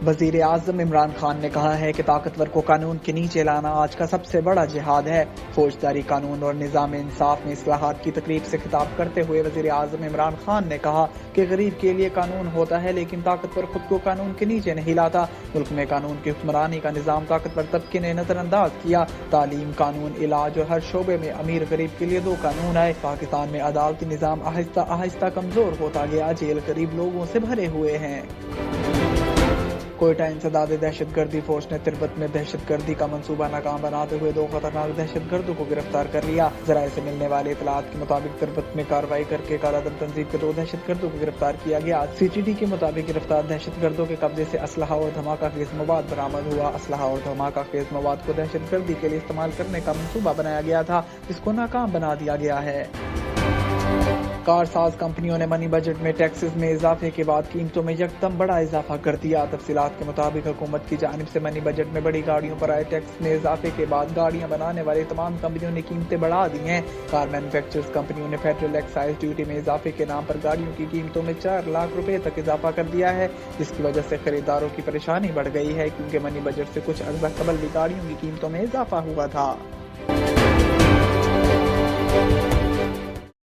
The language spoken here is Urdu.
وزیر اعظم عمران خان نے کہا ہے کہ طاقتور کو قانون کے نیچے لانا آج کا سب سے بڑا جہاد ہے۔ فوجداری قانون اور نظام انصاف میں اصلاحات کی تقریب سے خطاب کرتے ہوئے وزیر اعظم عمران خان نے کہا کہ غریب کے لیے قانون ہوتا ہے لیکن طاقتور خود کو قانون کے نیچے نہیں لاتا۔ ملک میں قانون کی حکمرانی کا نظام طاقتور طبقے نے نظر انداز کیا۔ تعلیم، قانون، علاج اور ہر شعبے میں امیر غریب کے لیے دو قانون آئے۔ پاکستان میں عدالتی نظام آہستہ آہستہ کمزور ہوتا گیا، جیل غریب لوگوں سے بھرے ہوئے ہیں۔ کوئٹہ انسداد دہشت گردی، فوج نے تربت میں دہشت گردی کا منصوبہ ناکام بناتے ہوئے 2 خطرناک دہشت گردوں کو گرفتار کر لیا۔ ذرائع سے ملنے والی اطلاعات کے مطابق تربت میں کارروائی کر کے کالا دم تنظیم کے 2 دہشت گردوں کو گرفتار کیا گیا۔ CTD کے مطابق گرفتار دہشت گردوں کے قبضے سے اسلحہ اور دھماکہ خیز مواد برآمد ہوا۔ اسلحہ اور دھماکہ خیز مواد کو دہشت گردی کے لیے استعمال کرنے کا منصوبہ بنایا گیا تھا، جس کو ناکام بنا دیا گیا ہے۔ کار ساز کمپنیوں نے منی بجٹ میں ٹیکسز میں اضافے کے بعد قیمتوں میں یکدم بڑا اضافہ کر دیا۔ تفصیلات کے مطابق حکومت کی جانب سے منی بجٹ میں بڑی گاڑیوں پر آئے ٹیکس میں اضافے کے بعد گاڑیاں بنانے والی تمام کمپنیوں نے قیمتیں بڑھا دی ہیں۔ کار مینوفیکچررز کمپنیوں نے فیڈرل ایکسائز ڈیوٹی میں اضافے کے نام پر گاڑیوں کی قیمتوں میں 4 لاکھ روپے تک اضافہ کر دیا ہے، جس کی وجہ سے خریداروں کی پریشانی بڑھ گئی ہے، کیونکہ منی بجٹ سے کچھ عرصہ قبل بھی گاڑیوں کی قیمتوں میں اضافہ ہوا تھا۔